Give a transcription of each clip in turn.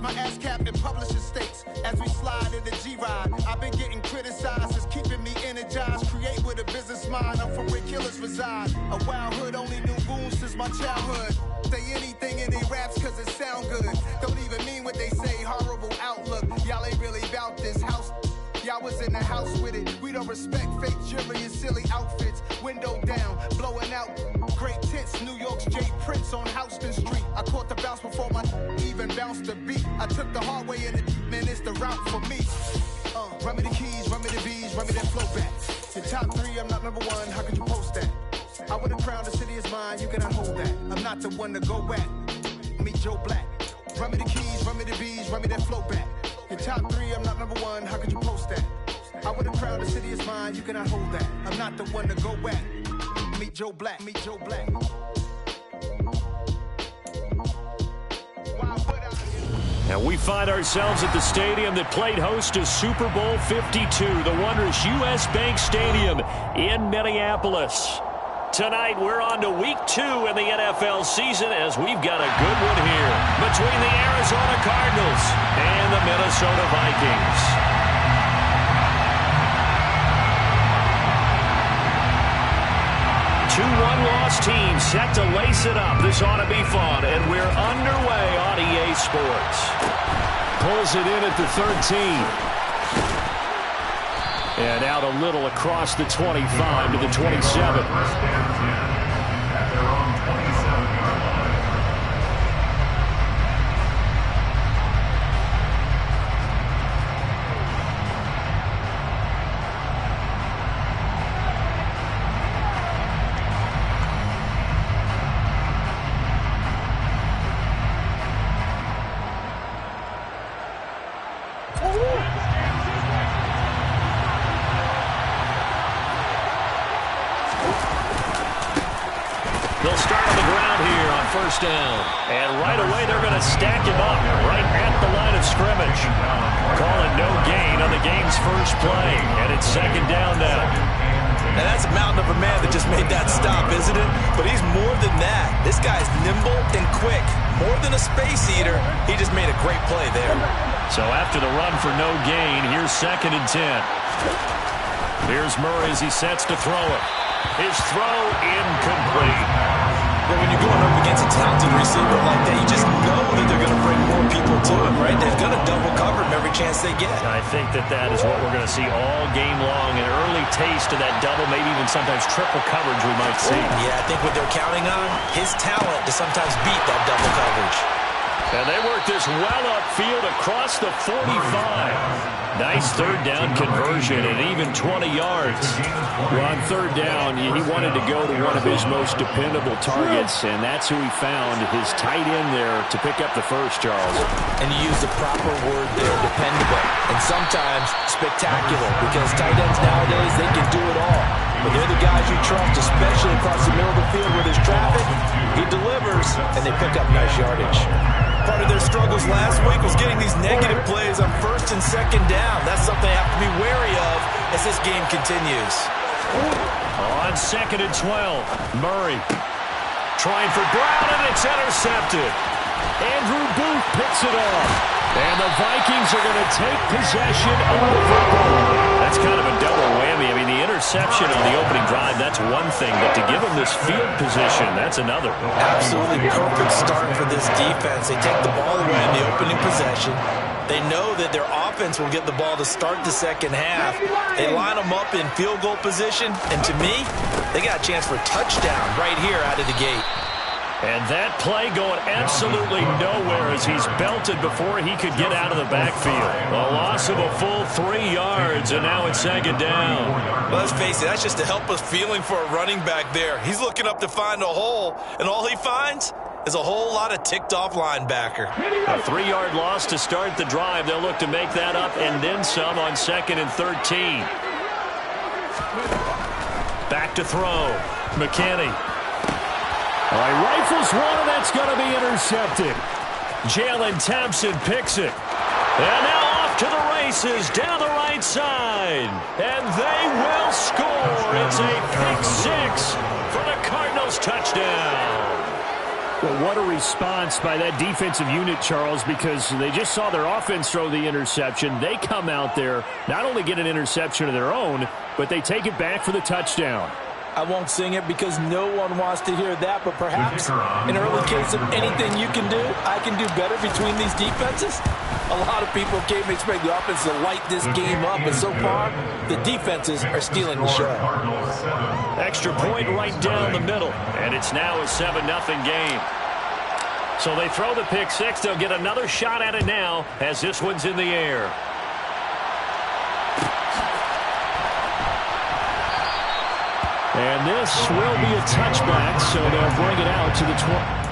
my ASCAP and publishing states. As we slide in the G-Ride, I've been getting criticized. It's keeping me energized. Create with a business mind. I'm from where killers reside. A wild hood, only knew goons since my childhood. Say anything in they raps cause it sound good. Don't even mean what they say. Horrible outlook. Y'all ain't really about this house. Y'all was in the house with it. We don't respect fake jewelry and silly outfits. Window down, blowing out. Great tits, New York's Jay Prince on Houston Street. I caught the bounce before my even bounced the beat. I took the hard way in it, man, it's the route for me. Run me the keys, run me the bees, run me that flow back. Your top 3, I'm not number 1, how could you post that? I would've crowned the city is mine, you cannot hold that. I'm not the one to go back. Meet Joe Black. Run me the keys, run me the bees, run me that flow back. Your top 3, I'm not number 1, how could you post that? I would've crowned the city is mine, you cannot hold that. I'm not the one to go back. Meet Joe Black, meet Joe Black. And we find ourselves at the stadium that played host to Super Bowl 52, the wondrous U.S. Bank Stadium in Minneapolis. Tonight, we're on to Week 2 in the NFL season as we've got a good one here between the Arizona Cardinals and the Minnesota Vikings. 2 one-loss teams set to lace it up. This ought to be fun, and we're underway on EA Sports. Pulls it in at the 13. And out a little across the 25 to the 27. They'll start on the ground here on first down. And right away, they're going to stack him up right at the line of scrimmage. Calling no gain on the game's first play. And it's second down now. Now that's a mountain of a man that just made that stop, isn't it? But he's more than that. This guy's nimble and quick. More than a space eater, he just made a great play there. So after the run for no gain, here's second and 10. Here's Murray as he sets to throw it. His throw incomplete. But when you're going up against a talented receiver like that, you just know that they're going to bring more people to him, right? They're going to double cover him every chance they get. I think that is what we're going to see all game long. An early taste of that double, maybe even sometimes triple coverage we might see. Yeah, I think what they're counting on, his talent to sometimes beat that double coverage. And they work this well upfield across the 45. Nice third down conversion and even 20 yards. Well, on third down, he wanted to go to one of his most dependable targets, and that's who he found, his tight end there to pick up the first, Charles. And you use the proper word there, dependable, and sometimes spectacular, because tight ends nowadays, they can do it all. But they're the guys you trust, especially across the middle of the field where there's traffic. He delivers, and they pick up nice yardage. Part of their struggles last week was getting these negative plays on first and second down. That's something they have to be wary of as this game continues. On second and 12, Murray trying for Brown, and it's intercepted. Andrew Booth picks it off. And the Vikings are going to take possession of the football. That's kind of a double whammy. I mean, the interception on the opening drive, that's one thing. But to give them this field position, that's another. Absolutely perfect start for this defense. They take the ball away in the opening possession. They know that their offense will get the ball to start the second half. They line them up in field goal position. And to me, they got a chance for a touchdown right here out of the gate. And that play going absolutely nowhere as he's belted before he could get out of the backfield. A loss of a full 3 yards, and now it's second down. Well, let's face it, that's just a helpless feeling for a running back there. He's looking up to find a hole, and all he finds is a whole lot of ticked-off linebacker. A 3-yard loss to start the drive. They'll look to make that up and then some on second and 13. Back to throw. McKinney. All right, rifles one, and that's going to be intercepted. Jalen Thompson picks it. And now off to the races down the right side. And they will score. It's a pick six for the Cardinals touchdown. Well, what a response by that defensive unit, Charles, because they just saw their offense throw the interception. They come out there, not only get an interception of their own, but they take it back for the touchdown. I won't sing it because no one wants to hear that, but perhaps an early case of anything you can do, I can do better between these defenses. A lot of people came expecting the offense to light this game up, and so far, the defenses are stealing the show. Extra point right down the middle, and it's now a 7-0 game. So they throw the pick six. They'll get another shot at it now as this one's in the air. And this will be a touchback, so they'll bring it out to the 20.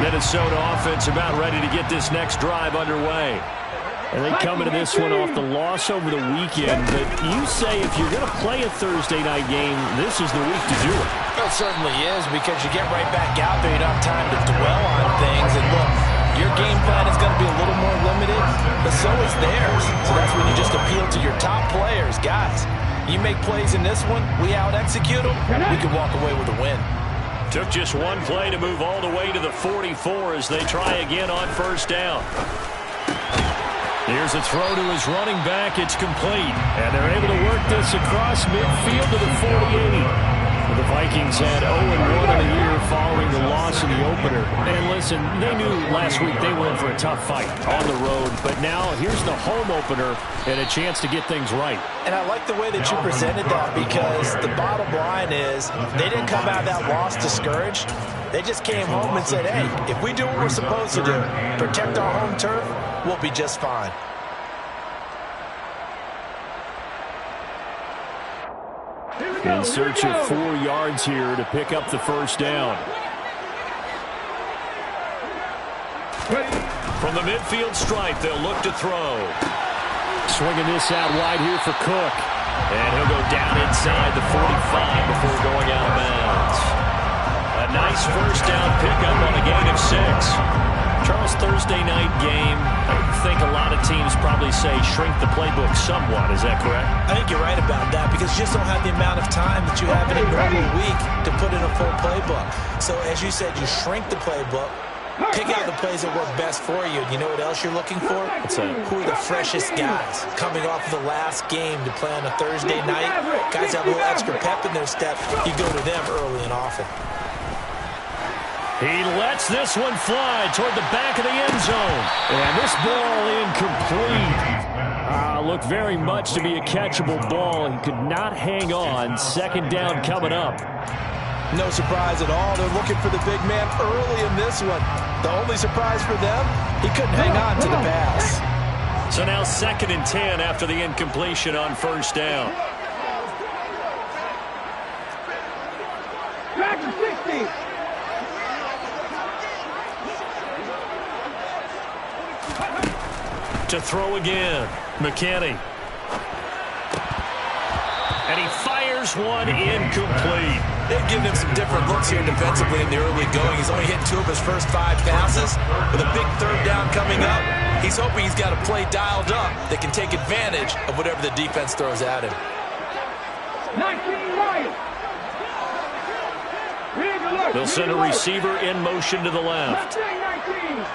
Minnesota offense about ready to get this next drive underway. And they come into this one off the loss over the weekend. But you say if you're going to play a Thursday night game, this is the week to do it. Well, it certainly is, because you get right back out there. You don't have time to dwell on things. And look, your game plan is going to be a little more limited, but so is theirs. So that's when you just appeal to your top players. Guys, you make plays in this one, we out-execute them, we can walk away with a win. Took just one play to move all the way to the 44 as they try again on first down. Here's a throw to his running back. It's complete. And they're able to work this across midfield to the 48. The Vikings had 0-1 in the year following the loss in the opener. And listen, they knew last week they were in for a tough fight on the road. But now here's the home opener and a chance to get things right. And I like the way that you presented that, because the bottom line is they didn't come out of that loss discouraged. They just came home and said, hey, if we do what we're supposed to do, protect our home turf, we'll be just fine. In search of 4 yards here to pick up the first down. From the midfield stripe, they'll look to throw. Swinging this out wide here for Cook. And he'll go down inside the 45 before going out of bounds. A nice first down pickup on a gain of 6. Charles, Thursday night game, I think a lot of teams probably say shrink the playbook somewhat. Is that correct? I think you're right about that, because you just don't have the amount of time that you have in a normal week to put in a full playbook. So as you said, you shrink the playbook, pick out the plays that work best for you. You know what else you're looking for? What's that? Who are the freshest guys coming off of the last game to play on a Thursday night? Guys have a little extra pep in their step. You go to them early and often. He lets this one fly toward the back of the end zone. And this ball incomplete. Looked very much to be a catchable ball. He could not hang on. Second down coming up. No surprise at all. They're looking for the big man early in this one. The only surprise for them, he couldn't hang on to the pass. So now 2nd and 10 after the incompletion on first down. Back to 60. To throw again, McKinney. And he fires one incomplete. They've given him some different looks here defensively in the early going. He's only hit 2 of his first 5 passes. With a big third down coming up, he's hoping he's got a play dialed up that can take advantage of whatever the defense throws at him. 19 right. They'll send a receiver in motion to the left. 19.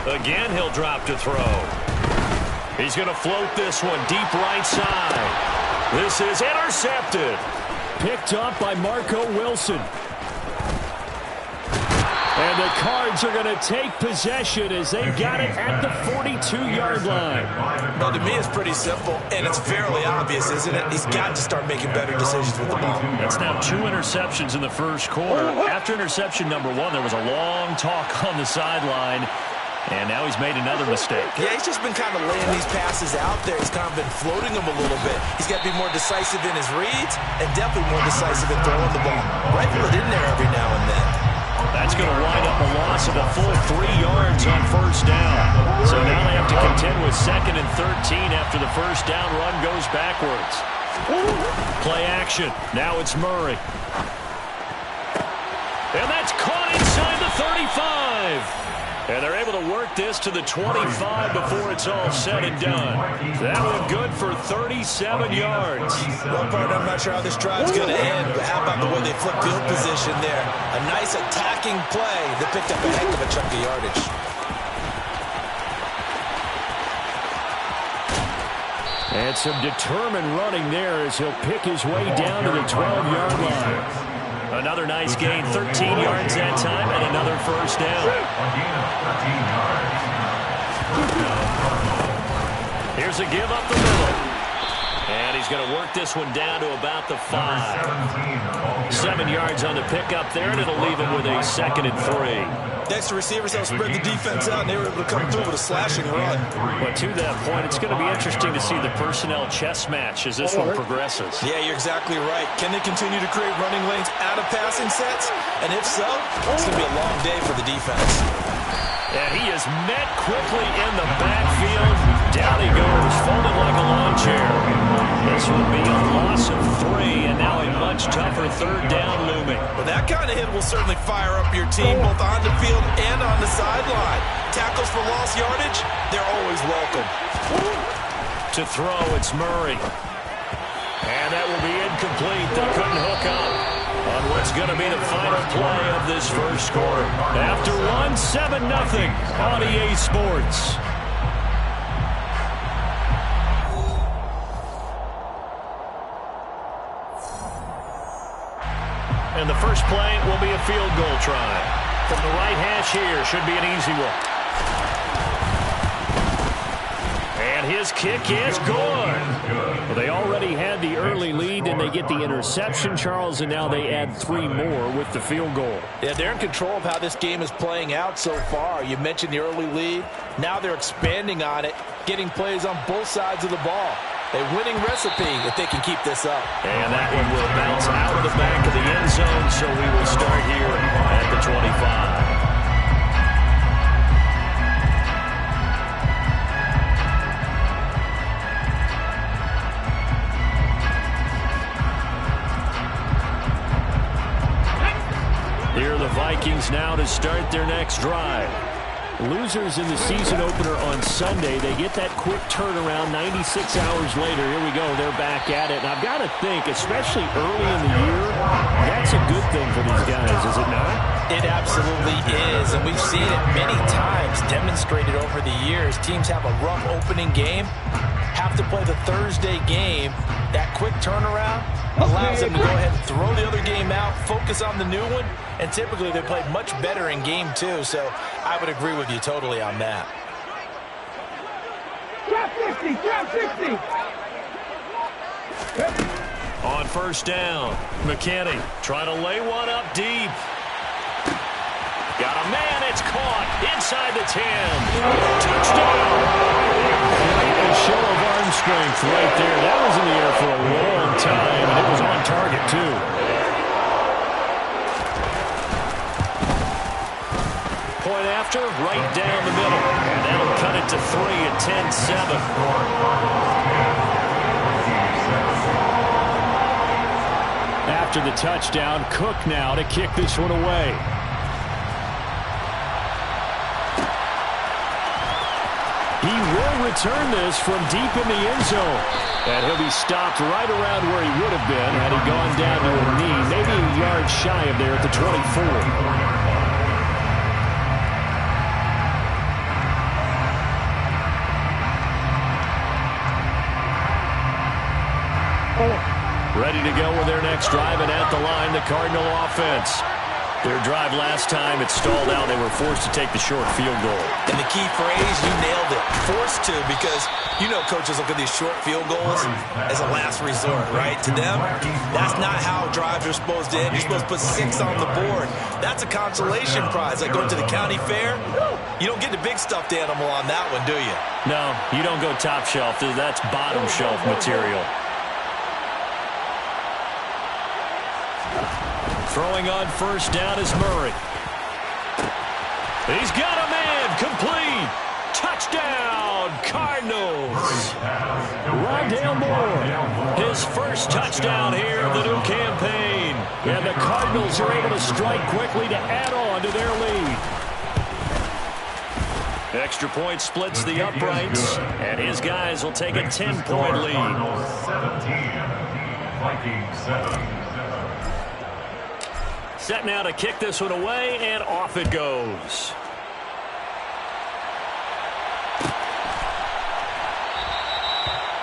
Again, he'll drop to throw. He's going to float this one deep right side. This is intercepted. Picked up by Marco Wilson. And the Cards are going to take possession as they got it at the 42-yard line. Well, to me, it's pretty simple, and it's fairly obvious, isn't it? He's got to start making better decisions with the ball. That's now 2 interceptions in the first quarter. After interception number 1, there was a long talk on the sideline. And now he's made another mistake. Yeah, he's just been kind of laying these passes out there. He's kind of been floating them a little bit. He's got to be more decisive in his reads and definitely more decisive in throwing the ball. Rifle it in there every now and then. That's going to wind up a loss of a full 3 yards on first down. So now they have to contend with 2nd and 13 after the first down run goes backwards. Play action. Now it's Murray. And that's caught inside the 35. And they're able to work this to the 25 before it's all said and done. That one good for 37 yards. Well, partner, I'm not sure how this drive's going to end, but how about the way they flip field position there? A nice attacking play that picked up a heck of a chunk of yardage. And some determined running there as he'll pick his way down to the 12-yard line. Another nice gain, 13 yards that time, and another first down. Here's a give up the middle. And he's going to work this one down to about the 5. 7 yards on the pickup there, and it'll leave him with a 2nd and 3. Next, the receivers helped spread the defense out, and they were able to come through with a slashing run. But to that point, it's going to be interesting to see the personnel chess match as this one progresses. Yeah, you're exactly right. Can they continue to create running lanes out of passing sets? And if so, it's going to be a long day for the defense. And he is met quickly in the backfield. Down he goes, folded like a lawn chair. This will be a loss of 3, and now a much tougher 3rd down looming. Well, that kind of hit will certainly fire up your team, both on the field and on the sideline. Tackles for lost yardage, they're always welcome. To throw, it's Murray. And that will be incomplete. They couldn't hook up on what's going to be the final play of this first quarter. After 7-0 on EA Sports. And the first play will be a field goal try. From the right hash here, should be an easy one. And his kick is good. Well, they already had the early lead, and they get the interception, Charles, and now they add 3 more with the field goal. Yeah, they're in control of how this game is playing out so far. You mentioned the early lead. Now they're expanding on it, getting plays on both sides of the ball. A winning recipe if they can keep this up. And that one will bounce out of the back of the end zone, so we will start here at the 25. Here are the Vikings now to start their next drive. Losers in the season opener on Sunday, they get that quick turnaround 96 hours later. Here we go, they're back at it. And I've got to think, especially early in the year, that's a good thing for these guys, is it not? It absolutely is, and we've seen it many times demonstrated over the years. Teams have a rough opening game, have to play the Thursday game. That quick turnaround allows them to go ahead and throw the other game out, focus on the new one, and typically they play much better in game 2, so I would agree with you totally on that. Drop 60, drop 60. On first down, McKinney trying to lay one up deep. Got a man, it's caught inside the 10. Touchdown! A show of arm strength right there. That was in the air for a long time, and it was on target, too. Point after, right down the middle. And that'll cut it to 3 at 10-7. After the touchdown, Cook now to kick this one away. He will return this from deep in the end zone. And he'll be stopped right around where he would have been had he gone down to a knee, maybe a yard shy of there at the 24. Ready to go with their next drive, and at the line, the Cardinal offense. Their drive last time, it stalled out. They were forced to take the short field goal. And the key phrase, you nailed it, forced to, because you know coaches look at these short field goals as a last resort, right? To them, that's not how drives are supposed to end. You're supposed to put 6 on the board. That's a consolation prize. Like going to the county fair, you don't get the big stuffed animal on that one, do you? No, you don't go top shelf. That's bottom shelf material. Throwing on first down is Murray. He's got a man. Complete. Touchdown, Cardinals. Rondale Moore, his first touchdown here of the new campaign. And the Cardinals are able to strike quickly to add on to their lead. Extra point splits the uprights, and his guys will take a 10-point lead. 17, Vikings 7. Set now to kick this one away, and off it goes.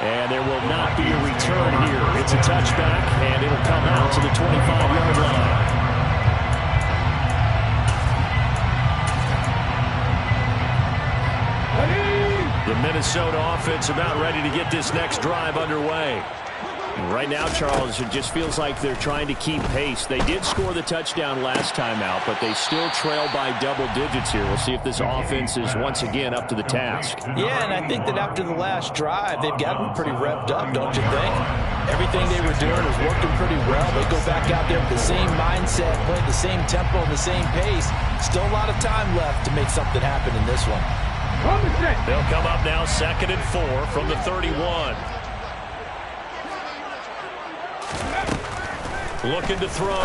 And there will not be a return here. It's a touchback, and it'll come out to the 25-yard line. The Minnesota offense about ready to get this next drive underway. And right now, Charles, it just feels like they're trying to keep pace. They did score the touchdown last time out, but they still trail by double digits here. We'll see if this offense is once again up to the task. Yeah, and I think that after the last drive, they've gotten pretty revved up, don't you think? Everything they were doing was working pretty well. They go back out there with the same mindset, playing the same tempo and the same pace. Still a lot of time left to make something happen in this one. They'll come up now 2nd and 4 from the 31. Looking to throw.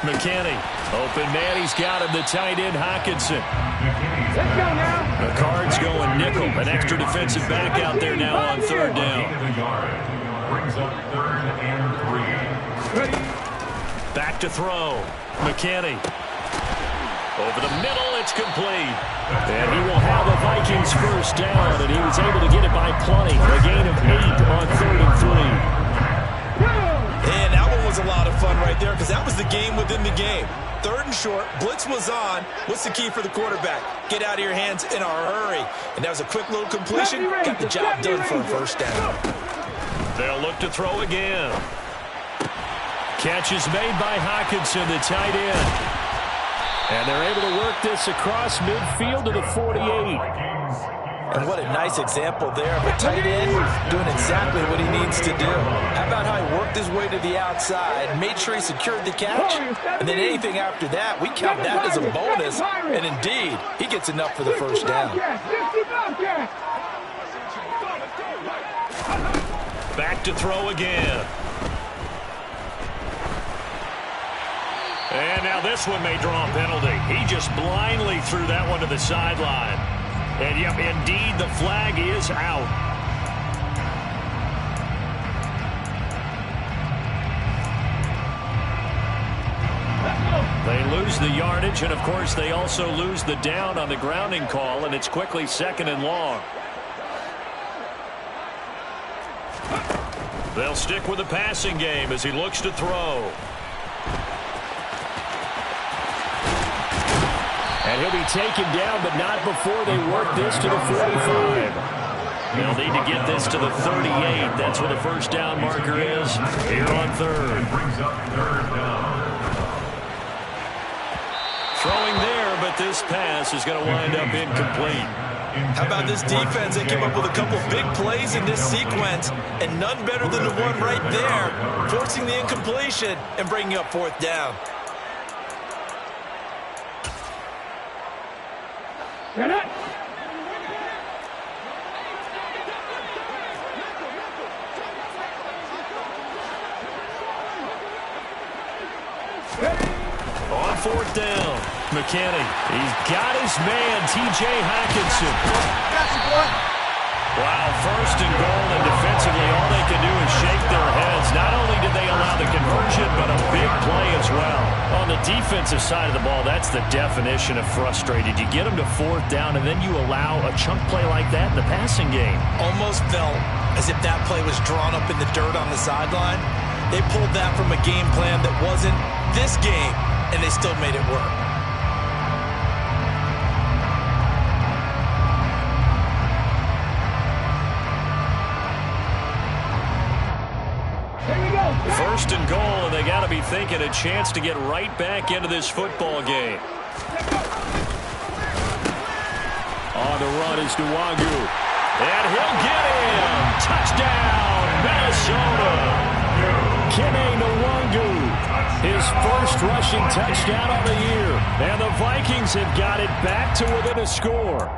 McKinney. Open man. He's got him. The tight end, Hockenson. Let's go now. The Cards going nickel. An extra defensive back out there now on 3rd down. Brings up 3rd and 3. Back to throw. McKinney. Over the middle. It's complete. And he will have a Vikings first down, and he was able to get it by plenty. A gain of 8 on 3rd and 3. And that one was a lot of fun right there because that was the game within the game. 3rd and short, blitz was on. What's the key for the quarterback? Get out of your hands in a hurry. And that was a quick little completion. Got the job done for a first down. They'll look to throw again. Catch is made by Hockenson, the tight end. And they're able to work this across midfield to the 48. And what a nice example there of a tight end doing exactly what he needs to do. How about how he worked his way to the outside, made sure he secured the catch, and then anything after that, we count that as a bonus. And indeed, he gets enough for the first down. Back to throw again. And now this one may draw a penalty. He just blindly threw that one to the sideline. And, yep, indeed, the flag is out. They lose the yardage, and, of course, they also lose the down on the grounding call, and it's quickly 2nd and long. They'll stick with the passing game as he looks to throw. And he'll be taken down, but not before they work this to the 45. They'll need to get this to the 38. That's where the first down marker is here on 3rd. Brings up 3rd down. Throwing there, but this pass is going to wind up incomplete. How about this defense? They came up with a couple big plays in this sequence, and none better than the one right there, forcing the incompletion and bringing up 4th down. Get it. On 4th down, McKinney. He's got his man, T.J. Hockenson. Wow, 1st and goal, and defensively all they can do is shake their heads. Not only did they allow the conversion, but a big play as well. On the defensive side of the ball, that's the definition of frustrated. You get them to 4th down, and then you allow a chunk play like that in the passing game. Almost felt as if that play was drawn up in the dirt on the sideline. They pulled that from a game plan that wasn't this game. and they still made it work. First and goal, and they got to be thinking a chance to get right back into this football game. On the run is Nwangu. And he'll get him. Touchdown, Minnesota. Kene Nwangu, his first rushing touchdown of the year. And the Vikings have got it back to within a score.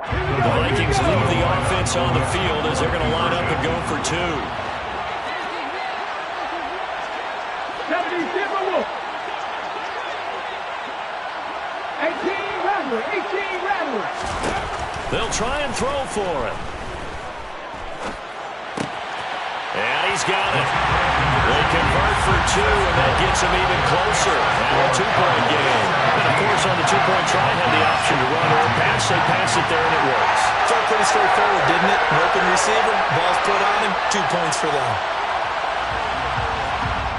The Vikings leave the offense on the field as they're going to line up and go for two. 18 Rattler. They'll try and throw for it. And he's got it. They convert for two, and that gets him even closer. And a two-point game. And, of course, on the two-point try, had the option to run or pass. They pass it there, and it works. Felt pretty straightforward, didn't it? An open receiver, ball's put on him, 2 points for them.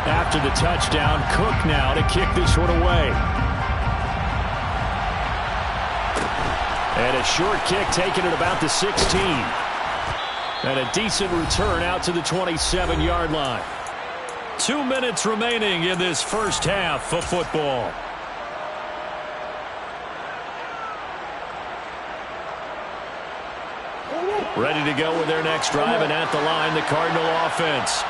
After the touchdown, Cook now to kick this one away. And a short kick taken at about the 16. And a decent return out to the 27-yard line. 2 minutes remaining in this first half of football. Ready to go with their next drive, and at the line, the Cardinal offense.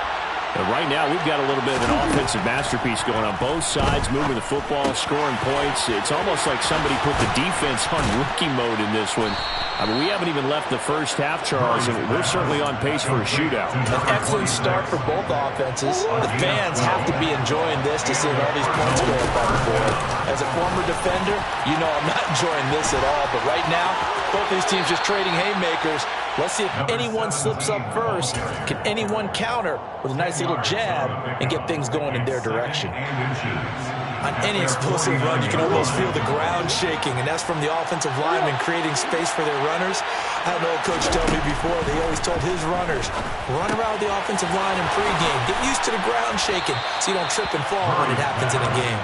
And right now, we've got a little bit of an offensive masterpiece going on both sides, moving the football, scoring points. It's almost like somebody put the defense on rookie mode in this one. I mean, we haven't even left the first half, Charles, and we're certainly on pace for a shootout. An excellent start for both offenses. The fans have to be enjoying this to see all these points go up on the board. As a former defender, you know I'm not enjoying this at all, but right now, both these teams just trading haymakers. Let's see if anyone slips up first. Can anyone counter with a nice little jab and get things going in their direction? On any explosive run, you can almost feel the ground shaking, and that's from the offensive linemen creating space for their runners. I had an old coach tell me before, they always told his runners, run around the offensive line in pregame. Get used to the ground shaking so you don't trip and fall when it happens in a game.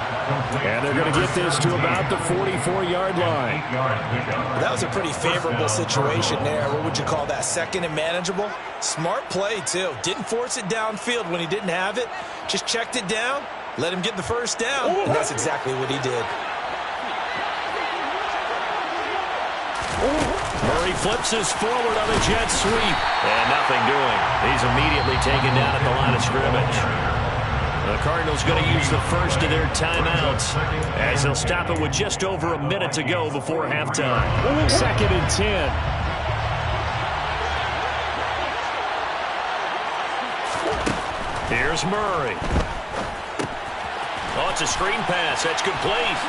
And they're going to get this to about the 44-yard line. That was a pretty favorable situation there. What would you call that? Second and manageable? Smart play, too. Didn't force it downfield when he didn't have it. Just checked it down. Let him get the first down, and that's exactly what he did. Murray flips this forward on a jet sweep. And nothing doing. He's immediately taken down at the line of scrimmage. The Cardinals going to use the first of their timeouts as they'll stop it with just over a minute to go before halftime. 2nd and 10. Here's Murray. Oh, it's a screen pass. That's complete.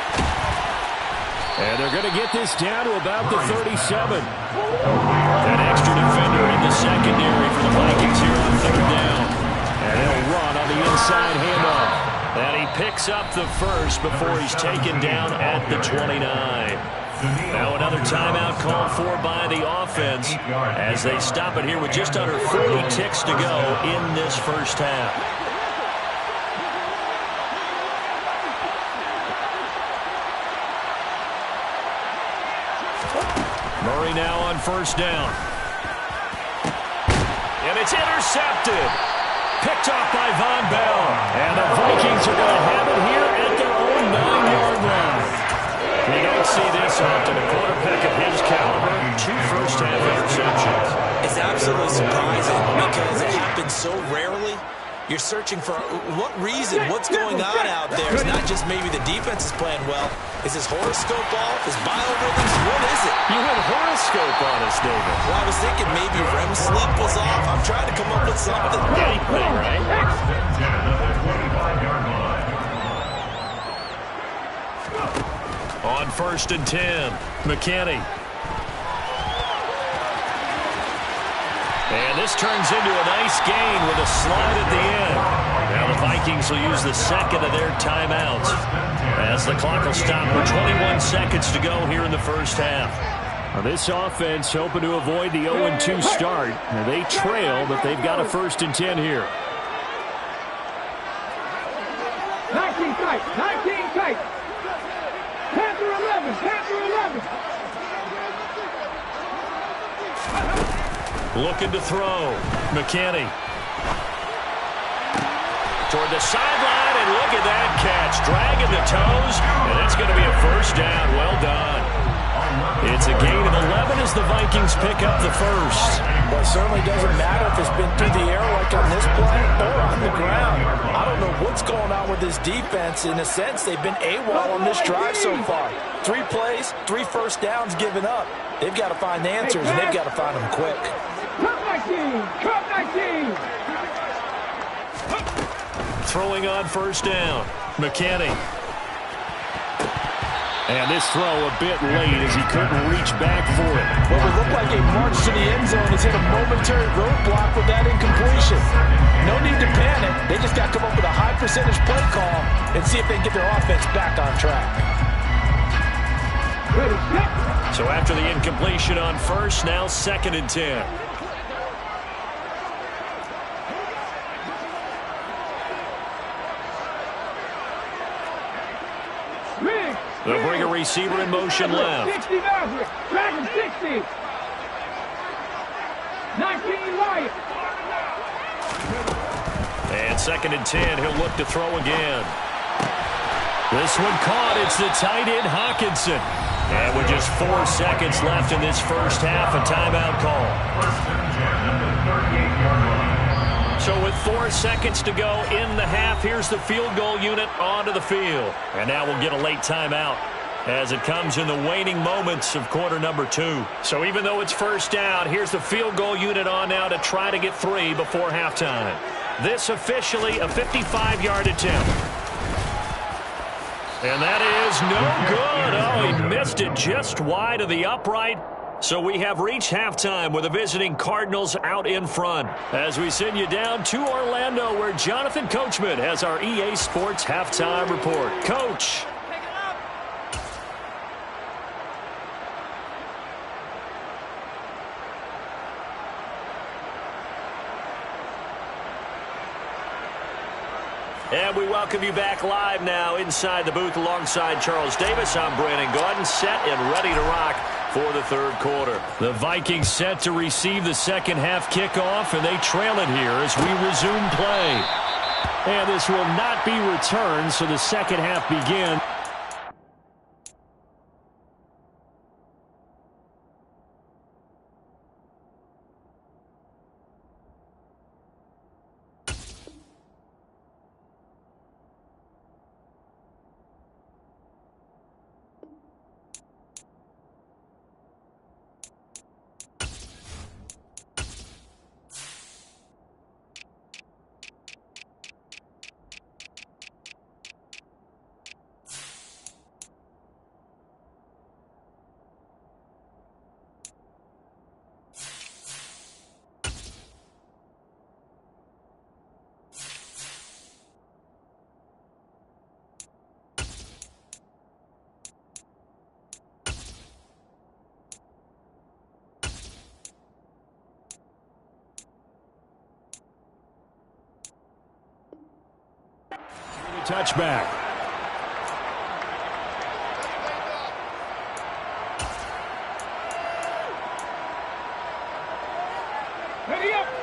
And they're going to get this down to about the 37. An extra defender in the secondary for the Vikings here on 3rd down. And they'll run on the inside handoff. And he picks up the first before he's taken down at the 29. Now another timeout called for by the offense as they stop it here with just under 40 ticks to go in this first half. Murray now on 1st down. And it's intercepted. Picked off by Von Bell. And the Vikings are going to have it here at their own 9-yard line. We don't see this often. A quarterback of his caliber, 2 first-half interceptions. It's absolutely surprising because it happens so rarely. You're searching for what reason, what's going on out there. It's not just maybe the defense is playing well. Is his horoscope off? His biorhythms? What is it? You had a horoscope on us, David. Well, I was thinking maybe REM sleep was off. I'm trying to come up with something. Anything, right? On 1st and 10, McKinney. And this turns into a nice gain with a slide at the end. Now the Vikings will use the second of their timeouts as the clock will stop with 21 seconds to go here in the first half. Now this offense hoping to avoid the 0-2 start. Now they trail, but they've got a 1st and 10 here. 19 tight, 19 tight. Panther 11, Panther 11. Looking to throw. McKinney. Toward the sideline, and look at that catch. Dragging the toes, and it's going to be a 1st down. Well done. It's a gain of 11 as the Vikings pick up the 1st. Well, it certainly doesn't matter if it's been through the air like on this play or on the ground. I don't know what's going on with this defense. In a sense, they've been AWOL on this drive so far. 3 plays, 3 1st downs given up. They've got to find answers, and they've got to find them quick. Cup 19, Cup 19. Throwing on 1st down. McKinney. And this throw a bit late as he couldn't reach back for it. What would look like a march to the end zone has hit a momentary roadblock with that incompletion. No need to panic. They just got to come up with a high percentage play call and see if they can get their offense back on track. So after the incompletion on 1st, now 2nd and 10. They'll bring a receiver in motion left. 60 Maverick, Dragon 60. 19 Wyatt. And 2nd and 10, he'll look to throw again. This one caught. It's the tight end, Hockenson. And with just 4 seconds left in this 1st half, a timeout call. 1st and 10 at the 38-yard line. So with 4 seconds to go in the half, here's the field goal unit onto the field. And now we'll get a late timeout as it comes in the waning moments of quarter number 2. So even though it's 1st down, here's the field goal unit on now to try to get 3 before halftime. This officially a 55-yard attempt. And that is no good. Oh, he missed it just wide of the upright. So we have reached halftime with the visiting Cardinals out in front. As we send you down to Orlando, where Jonathan Coachman has our EA Sports halftime report. Coach. And we welcome you back live now inside the booth alongside Charles Davis. I'm Brandon Gaudin, set and ready to rock for the 3rd quarter. The Vikings set to receive the 2nd half kickoff, and they trail it here as we resume play. And this will not be returned, so the 2nd half begins. Touchback.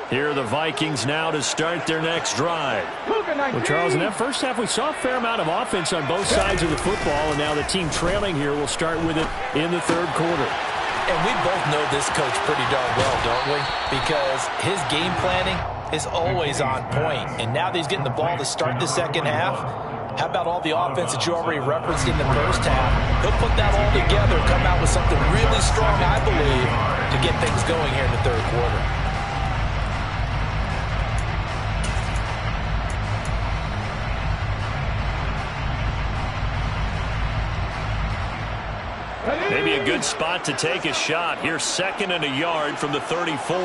Here are the Vikings now to start their next drive. Well, Charles, in that 1st half, we saw a fair amount of offense on both sides of the football, and now the team trailing here will start with it in the 3rd quarter. And we both know this coach pretty darn well, don't we? Because his game planning is always on point. And now that he's getting the ball to start the 2nd half, how about all the offense that you already referenced in the 1st half? He'll put that all together, come out with something really strong, I believe, to get things going here in the 3rd quarter. Maybe a good spot to take a shot. Here's 2nd and a yard from the 34.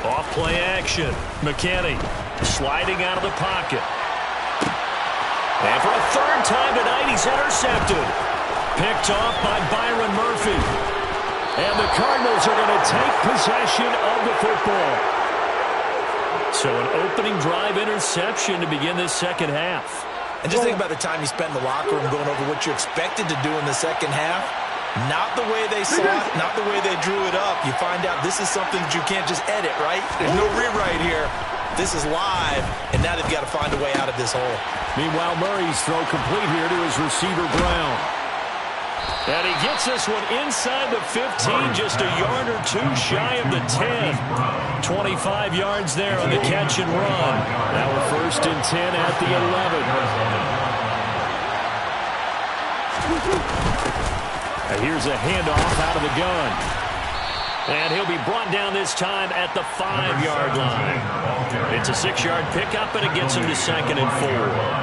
Off play action. McKinney sliding out of the pocket. And for a 3rd time tonight, he's intercepted. picked off by Byron Murphy. And the Cardinals are going to take possession of the football. So an opening drive interception to begin this second half. And just think about the time you spent in the locker room going over what you expected to do in the second half. Not the way they saw it, not the way they drew it up. You find out this is something that you can't just edit, right? There's no rewrite here. This is live, and now they've got to find a way out of this hole. Meanwhile, Murray's throw complete here to his receiver, Brown. And he gets this one inside the 15, just a yard or two shy of the 10. 25 yards there on the catch and run. Now we're 1st and 10 at the 11. Now here's a handoff out of the gun. And he'll be brought down this time at the 5-yard line. It's a 6-yard pickup, and it gets him to 2nd and 4.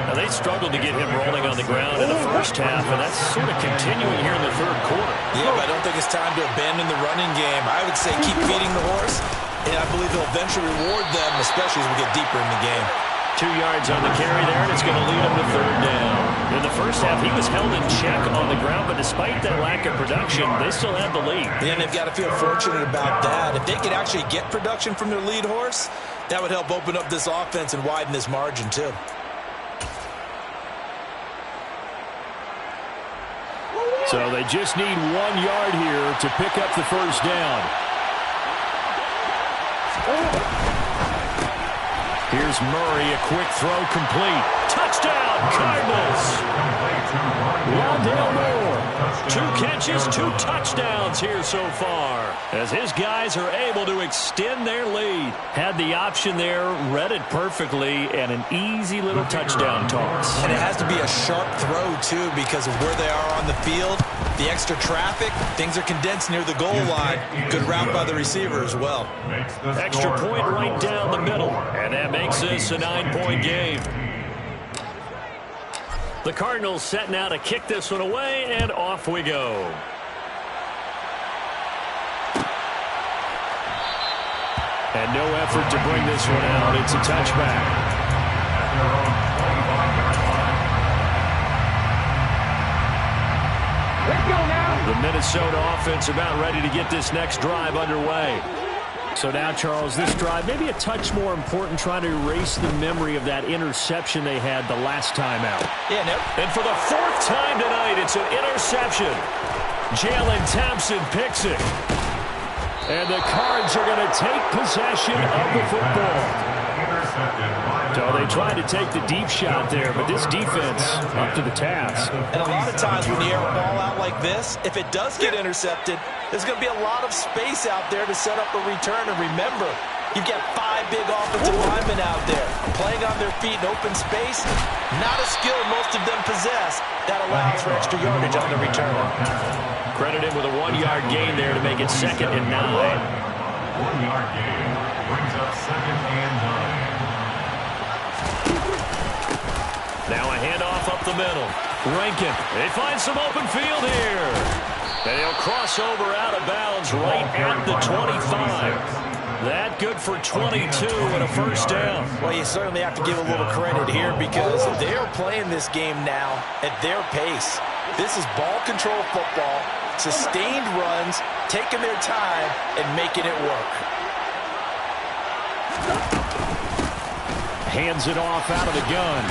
Now, they struggled to get him rolling on the ground in the first half, and that's sort of continuing here in the third quarter. Yeah, but I don't think it's time to abandon the running game. I would say keep feeding the horse, and I believe they'll eventually reward them, especially as we get deeper in the game. 2 yards on the carry there, and it's going to lead him to 3rd down. In the first half, he was held in check on the ground, but despite that lack of production, they still have the lead. And they've got to feel fortunate about that. If they could actually get production from their lead horse, that would help open up this offense and widen this margin, too. So they just need 1 yard here to pick up the first down. Here's Murray, a quick throw complete. Touchdown, Cardinals! Rondale Moore, 2 catches, 2 touchdowns here so far, as his guys are able to extend their lead. Had the option there, read it perfectly, and an easy little touchdown toss. And it has to be a sharp throw, too, because of where they are on the field. The extra traffic, things are condensed near the goal line. Good route by the receiver as well. Extra point right down the middle, and that makes this a 9-point game. The Cardinals set now to kick this one away, and off we go. And no effort to bring this one out. It's a touchback. The Minnesota offense about ready to get this next drive underway. So now, Charles, this drive maybe a touch more important, trying to erase the memory of that interception they had the last time out. Yeah, no. And for the 4th time tonight, it's an interception. Jalen Thompson picks it. And the Cards are going to take possession of the football. So they tried to take the deep shot there, but this defense up to the task. And a lot of times when you air a ball out like this, if it does get intercepted, there's going to be a lot of space out there to set up a return. And remember, you've got 5 big offensive linemen out there playing on their feet in open space. Not a skill most of them possess. That allows for extra yardage on the return. Credit him with a 1-yard gain there to make it 2nd and 9. 1-yard gain brings up 2nd and 9. Now a handoff up the middle. Rankin, they find some open field here. And he'll cross over out of bounds right at the 25. That good for 22 and a first down. Well, you certainly have to give a little credit here because they're playing this game now at their pace. This is ball control football, sustained runs, taking their time and making it work. Hands it off out of the gun.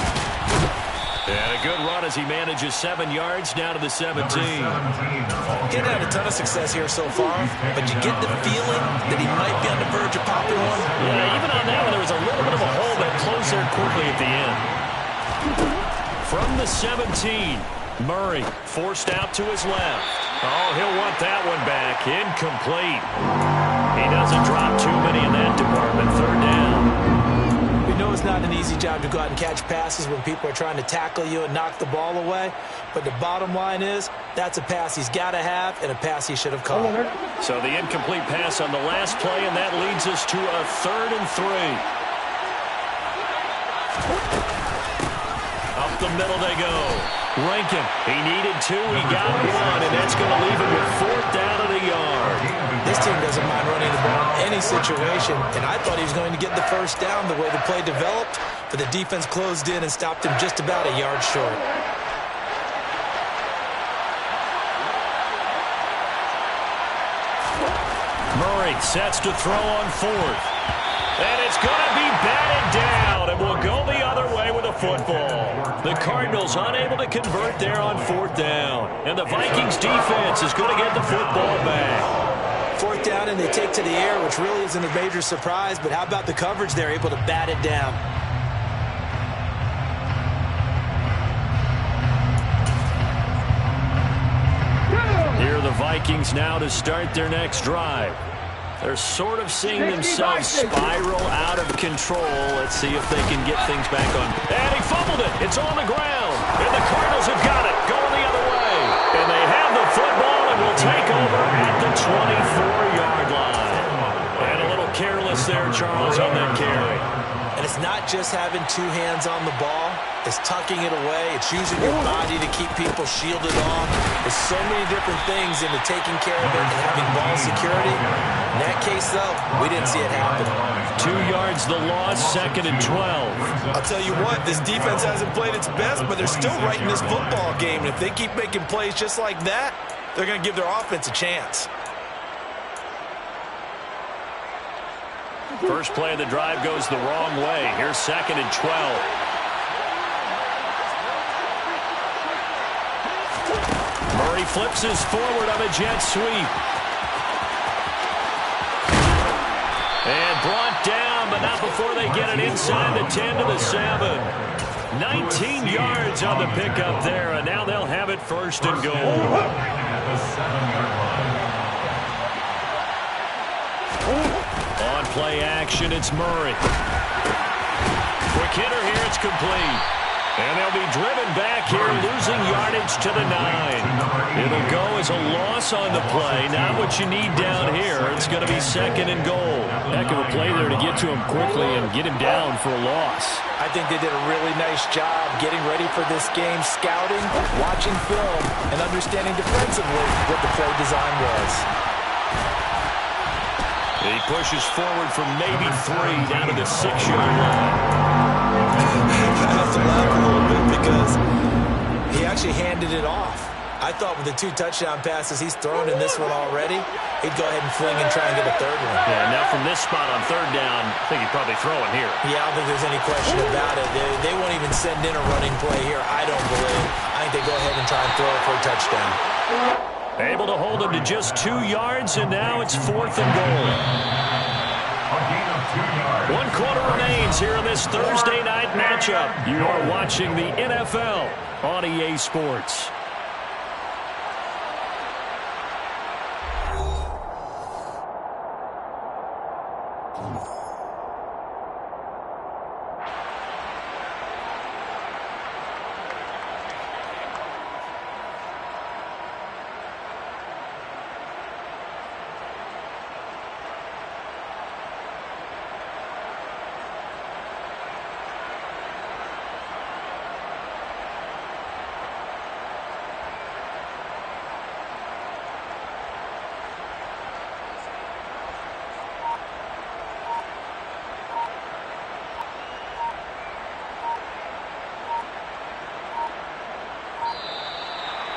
And a good run as he manages 7 yards down to the 17. He's had a ton of success here so far, but you get the feeling that he might be on the verge of popping one. Yeah, even on that one, there was a little bit of a hole that closed there quickly at the end. From the 17, Murray forced out to his left. Oh, he'll want that one back. Incomplete. He doesn't drop too many in that department. 3rd down. We know it's not an easy job to go out and catch passes when people are trying to tackle you and knock the ball away. But the bottom line is, that's a pass he's got to have and a pass he should have caught. So the incomplete pass on the last play, and that leads us to a 3rd and 3. Up the middle they go. Rankin, he needed 2, he got 1, and that's going to leave him with 4th down and a yard. This team doesn't mind running the ball in any situation, and I thought he was going to get the first down the way the play developed, but the defense closed in and stopped him just about a yard short. Murray sets to throw on fourth. And it's going to be batted down, and will go the other way with a football. The Cardinals unable to convert there on fourth down. And the Vikings defense is going to get the football back. Fourth down, and they take to the air, which really isn't a major surprise. But how about the coverage there, able to bat it down? Here are the Vikings now to start their next drive. They're sort of seeing themselves spiral out of control. Let's see if they can get things back on. And he fumbled it. It's on the ground. And the Cardinals have got it. Going the other way. And they have the football and will take over at the 24-yard line. And a little careless there, Charles, on that carry. And it's not just having two hands on the ball. It's tucking it away. It's using your body to keep people shielded off. There's so many different things into taking care of it and having ball security. In that case, though, we didn't see it happen. 2 yards the loss, 2nd and 12. I'll tell you what, this defense hasn't played its best, but they're still right in this football game. And if they keep making plays just like that, they're going to give their offense a chance. First play of the drive goes the wrong way. Here's 2nd and 12. Murray flips his forward on a jet sweep. And brought down, but not before they get it inside the 10 to the 7. 19 yards on the pickup there, and now they'll have it 1st and goal. On play action, it's Murray. Quick hitter here, it's complete. And they'll be driven back here, losing yardage to the 9. It'll go as a loss on the play. Not what you need down here. It's going to be 2nd and goal. Heck of a play there to get to him quickly and get him down for a loss. I think they did a really nice job getting ready for this game, scouting, watching film, and understanding defensively what the play design was. He pushes forward from maybe 3 down to the 6-yard line. I have to laugh a little bit because he actually handed it off. I thought with the 2 touchdown passes he's thrown in this one already, he'd go ahead and fling and try and get a 3rd one. Yeah, now from this spot on 3rd down, I think he'd probably throw it here. Yeah, I don't think there's any question about it. They won't even send in a running play here, I don't believe. I think they go ahead and try and throw it for a touchdown. Able to hold him to just 2 yards, and now it's 4th and goal. 1 quarter remains here in this Thursday night matchup. You are watching the NFL on EA Sports.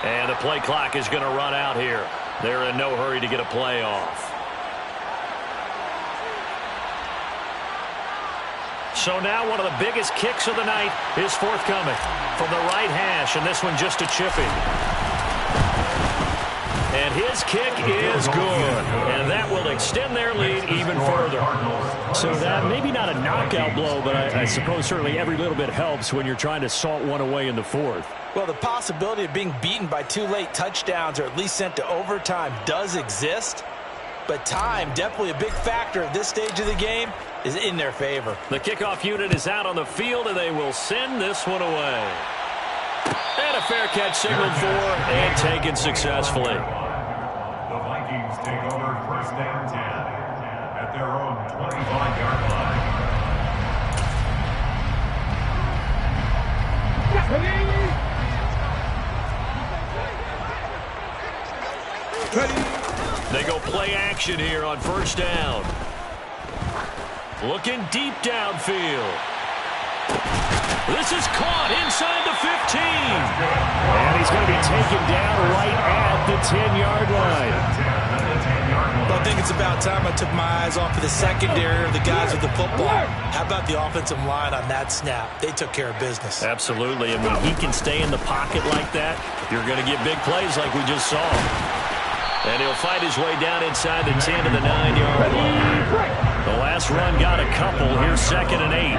And the play clock is going to run out here. They're in no hurry to get a play off. So now one of the biggest kicks of the night is forthcoming from the right hash, and this one just a chipping. And his kick is good, and that will extend their lead even further. So that maybe not a knockout blow, but I suppose certainly every little bit helps when you're trying to salt one away in the 4th. Well, the possibility of being beaten by 2 late touchdowns or at least sent to overtime does exist. But time, definitely a big factor at this stage of the game, is in their favor. The kickoff unit is out on the field, and they will send this one away. And a fair catch signaled for and taken successfully. The Vikings take over 1st and 10 at their own 25-yard line. They go play action here on 1st down. Looking deep downfield. This is caught inside the 15. And he's going to be taken down right at the 10-yard line. Well, I think it's about time I took my eyes off of the secondary or the guys with the football. How about the offensive line on that snap? They took care of business. Absolutely, and when he can stay in the pocket like that, you're going to get big plays like we just saw. And he'll fight his way down inside the 10 to the 9-yard line. The last run got a couple. Here's 2nd and 8.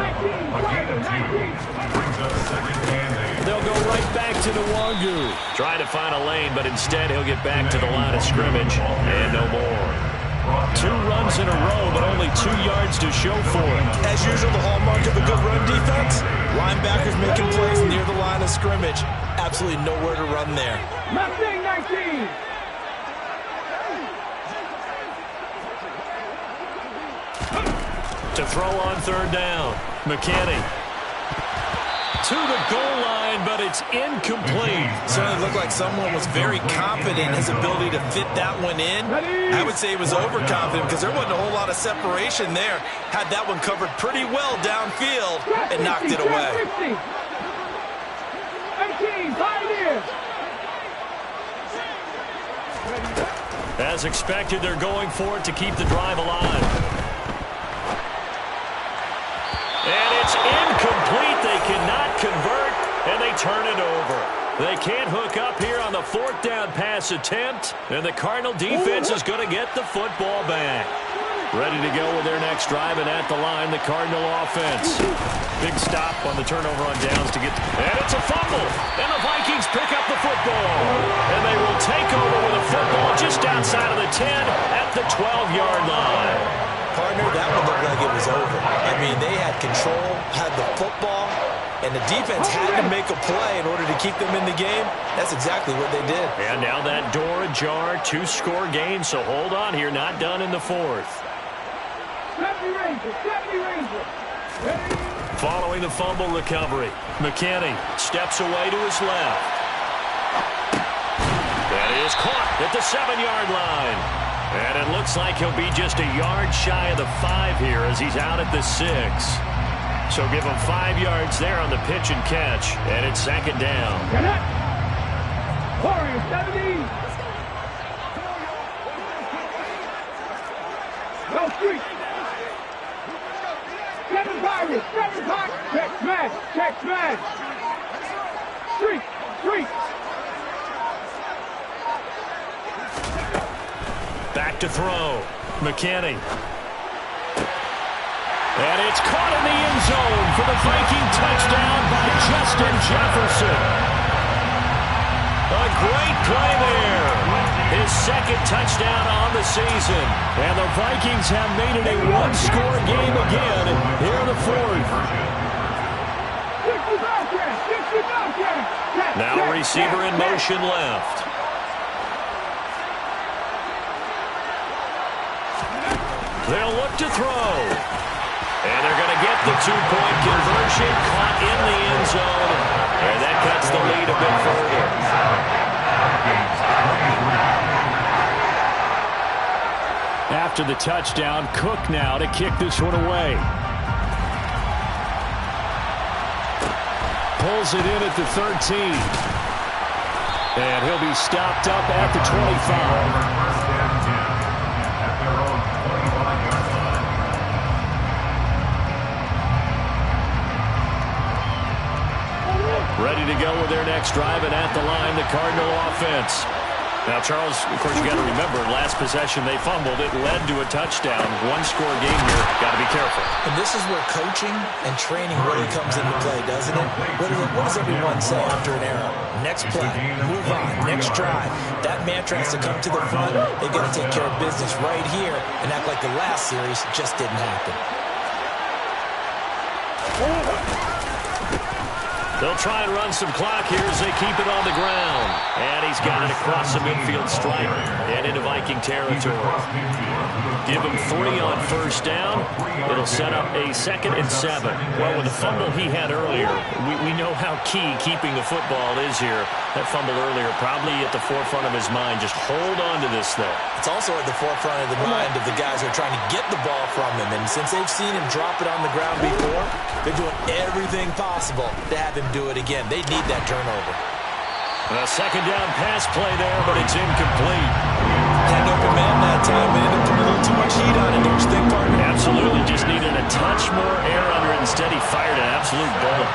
They'll go right back to Nwangu. Trying to find a lane, but instead he'll get back to the line of scrimmage. And no more. 2 runs in a row, but only 2 yards to show for it. As usual, the hallmark of a good run defense, linebackers making plays near the line of scrimmage. Absolutely nowhere to run there. Mustang 19. To throw on 3rd down. McKinney. To the goal line, but it's incomplete. Certainly looked like someone was very confident in his ability to fit that one in. I would say he was overconfident because there wasn't a whole lot of separation there. Had that one covered pretty well downfield and knocked it away. 18, Pioneers. As expected, they're going for it to keep the drive alive. And it's incomplete. They cannot convert, and they turn it over. They can't hook up here on the 4th down pass attempt, and the Cardinal defense is going to get the football back. Ready to go with their next drive, and at the line, the Cardinal offense. Big stop on the turnover on downs to get... And it's a fumble, and the Vikings pick up the football. And they will take over with a football just outside of the 10 at the 12-yard line. Partner, that one looked like it was over. I mean, they had control, had the football, and the defense had to make a play in order to keep them in the game. That's exactly what they did. And now that door ajar, 2-score game, so hold on here, not done in the 4th. 70 Rangers. Following the fumble recovery, McKinney steps away to his left. That is caught at the 7-yard line. And it looks like he'll be just a yard shy of the 5 here as he's out at the 6. So give him 5 yards there on the pitch and catch, and it's 2nd down. Warriors 70. No street. 7 Pirates. Check smash. Street. Back to throw. McKinney. And it's caught in the end zone for the Viking touchdown by Justin Jefferson. A great play there. His 2nd touchdown on the season. And the Vikings have made it a 1-score game again here in the 4th. Now receiver in motion left. They'll look to throw. And they're going to get the 2-point conversion, caught in the end zone. And that cuts the lead a bit further. After the touchdown, Cook now to kick this one away. Pulls it in at the 13. And he'll be stopped up at the 25. Ready to go with their next drive, and at the line, the Cardinal offense. Now, Charles, of course, you got to remember, last possession they fumbled. It led to a touchdown. 1-score game here. Got to be careful. And this is where coaching and training really comes into play, doesn't it? What does everyone say after an error? Next play, move on, next drive. That mantra has to come to the front. They got to take care of business right here and act like the last series just didn't happen. They'll try and run some clock here as they keep it on the ground. And he's got it across the midfield stripe and into Viking territory. Give him 3 on 1st down. It'll set up a 2nd and 7. Well, with the fumble he had earlier, we know how key keeping the football is here. That fumble earlier probably at the forefront of his mind. Just hold on to this thing. It's also at the forefront of the mind of the guys who are trying to get the ball from him. And since they've seen him drop it on the ground before, they're doing everything possible to have him do it again. They need that turnover. A 2nd down pass play there, but it's incomplete. Had an open man that time, and ended up putting a little too much heat on it. Don't you think, partner? Absolutely. Just needed a touch more air under it. Instead, he fired an absolute bullet.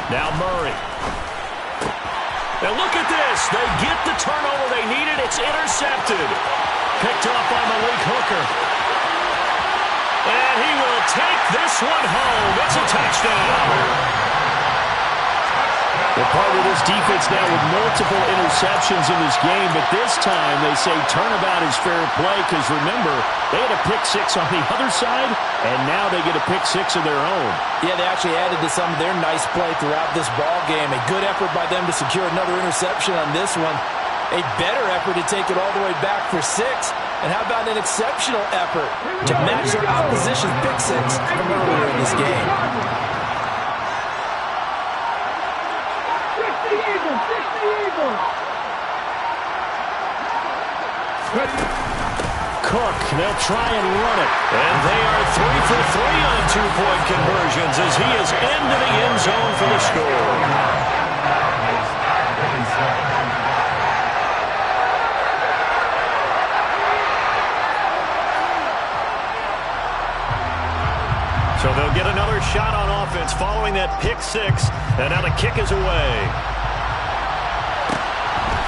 Now Murray. Now look at this. They get the turnover they needed. It's intercepted. Picked off by Malik Hooker. And he will take this one home. It's a touchdown. They're part of this defense now with multiple interceptions in this game, but this time they say turnabout is fair play because, remember, they had a pick six on the other side, and now they get a pick six of their own. Yeah, they actually added to some of their nice play throughout this ball game. A good effort by them to secure another interception on this one. A better effort to take it all the way back for 6. And how about an exceptional effort to match their opposition's pick six from earlier in this game? Cook, they'll try and run it. And they are 3 for 3 on two-point conversions as he is into the end zone for the score. So they'll get another shot on offense following that pick six. And now the kick is away.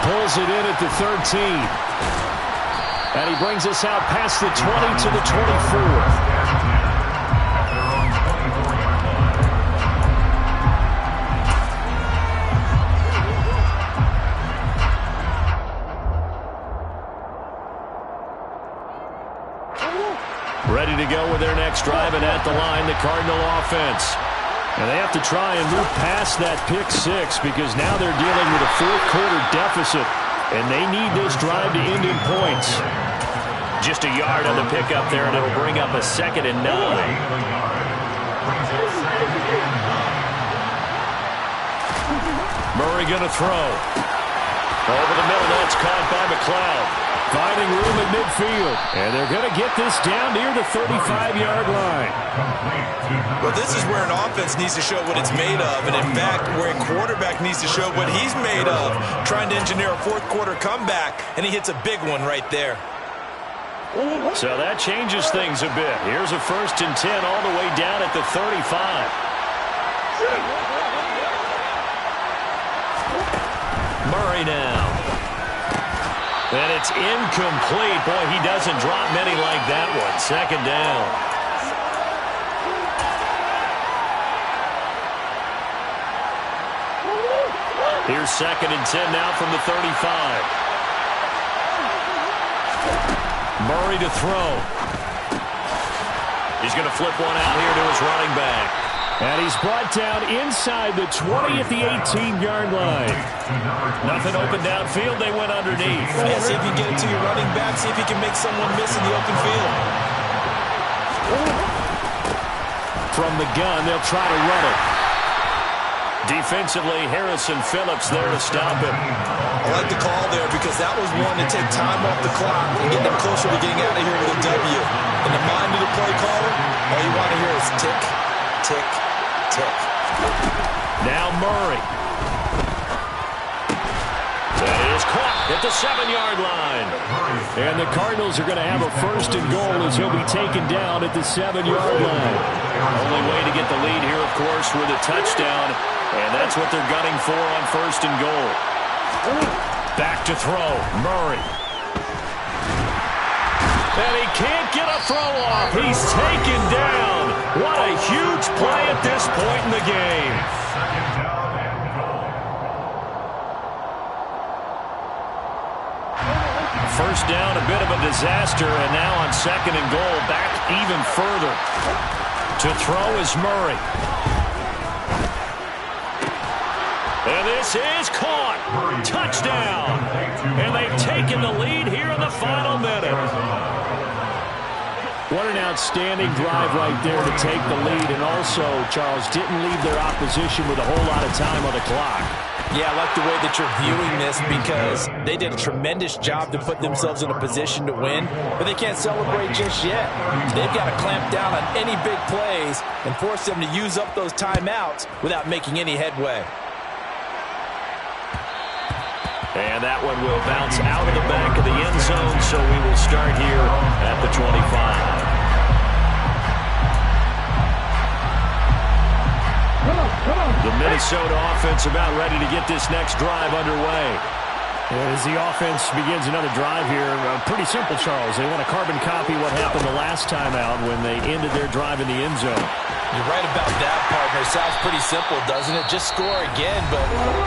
Pulls it in at the 13. And he brings us out past the 20 to the 24. Ready to go with their next drive, and at the line, the Cardinal offense. And they have to try and move past that pick six because now they're dealing with a fourth-quarter deficit, and they need this drive to end in points. Just a yard on the pickup there, and it'll bring up a 2nd and 9. Murray going to throw. Over the middle, that's caught by McLeod. Finding room at midfield. And they're going to get this down near the 35-yard line. Well, this is where an offense needs to show what it's made of. And, in fact, where a quarterback needs to show what he's made of. Trying to engineer a fourth-quarter comeback, and he hits a big one right there. So that changes things a bit. Here's a 1st and 10 all the way down at the 35. Murray now. And it's incomplete. Boy, he doesn't drop many like that one. 2nd down. Here's 2nd and 10 now from the 35. Murray to throw. He's going to flip one out here to his running back. And he's brought down inside the 20 at the 18-yard line. Nothing open downfield. They went underneath. Yeah, see if you can get it to your running back. See if you can make someone miss in the open field. From the gun, they'll try to run it. Defensively, Harrison Phillips there to stop him. I like the call there because that was one to take time off the clock and get them closer to getting out of here with a W. In the mind of the play caller, all you want to hear is tick, tick, tick. Now Murray. That is caught at the 7-yard line. And the Cardinals are going to have a 1st and goal as he'll be taken down at the 7-yard line. Only way to get the lead here, of course, with a touchdown. And that's what they're gunning for on 1st and goal. Back to throw. Murray. And he can't get a throw off. He's taken down. What a huge play at this point in the game. First down, a bit of a disaster, and now on 2nd and goal, back even further. To throw is Murray. And this is caught. Touchdown. And they've taken the lead here in the final minute. What an outstanding drive right there to take the lead. And also, Charles, didn't leave their opposition with a whole lot of time on the clock. Yeah, I like the way that you're viewing this because they did a tremendous job to put themselves in a position to win, but they can't celebrate just yet. They've got to clamp down on any big plays and force them to use up those timeouts without making any headway. And that one will bounce out of the back of the end zone, so we will start here at the 25. The Minnesota offense about ready to get this next drive underway. As the offense begins another drive here, pretty simple, Charles. They want to carbon copy what happened the last time out when they ended their drive in the end zone. You're right about that, partner. Sounds pretty simple, doesn't it? Just score again, but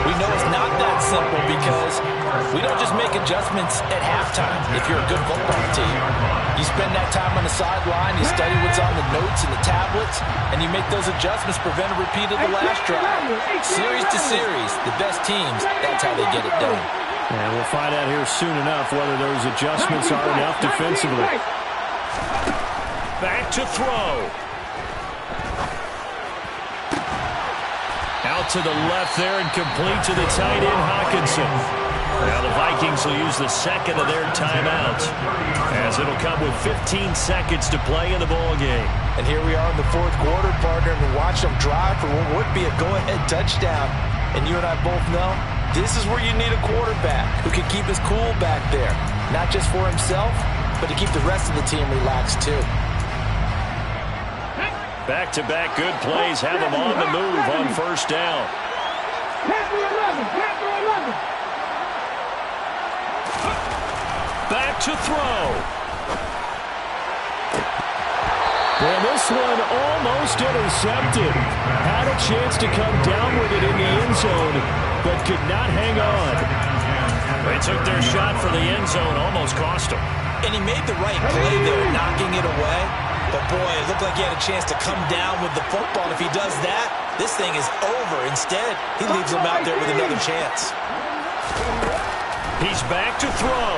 we know it's not that simple because we don't just make adjustments at halftime if you're a good football team. You spend that time on the sideline, you study what's on the notes and the tablets, and you make those adjustments, prevent a repeat of the last drive. Series to series, the best teams, that's how they get it done. And we'll find out here soon enough whether those adjustments are enough defensively. Back to throw. Out to the left there and complete to the tight end, Hockenson. Now the Vikings will use the second of their timeouts as it'll come with 15 seconds to play in the ball game. And here we are in the fourth quarter, partner, and watch them drive for what would be a go-ahead touchdown. And you and I both know this is where you need a quarterback who can keep his cool back there, not just for himself, but to keep the rest of the team relaxed too. Back-to-back good plays have them on the move on first down. Back to throw. Well, this one almost intercepted. Had a chance to come down with it in the end zone, but could not hang on. They took their shot for the end zone, almost cost them. And he made the right play there, knocking it away. But, boy, it looked like he had a chance to come down with the football. And if he does that, this thing is over. Instead, he leaves him out there with another chance. He's back to throw.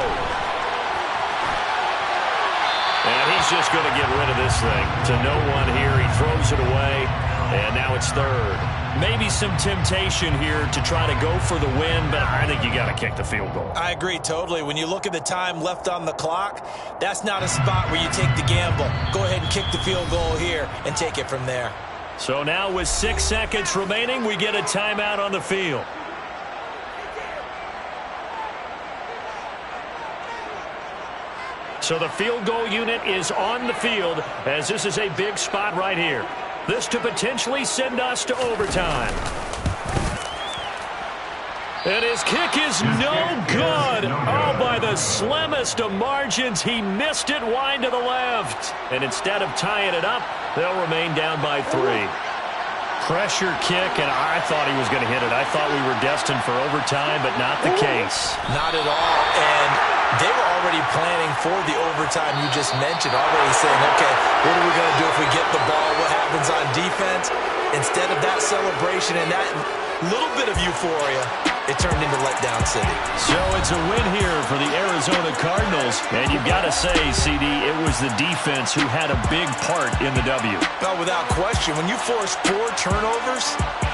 And he's just going to get rid of this thing. To no one here. He throws it away. And now it's third. Maybe some temptation here to try to go for the win, but I think you got to kick the field goal. I agree totally. When you look at the time left on the clock, that's not a spot where you take the gamble. Go ahead and kick the field goal here and take it from there. So now with 6 seconds remaining, we get a timeout on the field. So the field goal unit is on the field as this is a big spot right here. This to potentially send us to overtime. And his kick is no good. Oh, by the slimmest of margins, he missed it wide to the left. And instead of tying it up, they'll remain down by 3. Pressure kick, and I thought he was going to hit it. I thought we were destined for overtime, but not the case. Not at all. And they were already planning for the overtime you just mentioned, already saying, okay, what are we going to do if we get the ball? What happens on defense? Instead of that celebration and that little bit of euphoria, it turned into letdown city. So it's a win here for the Arizona Cardinals. And you've got to say, CD, it was the defense who had a big part in the W. Well, without question, when you force 4 turnovers,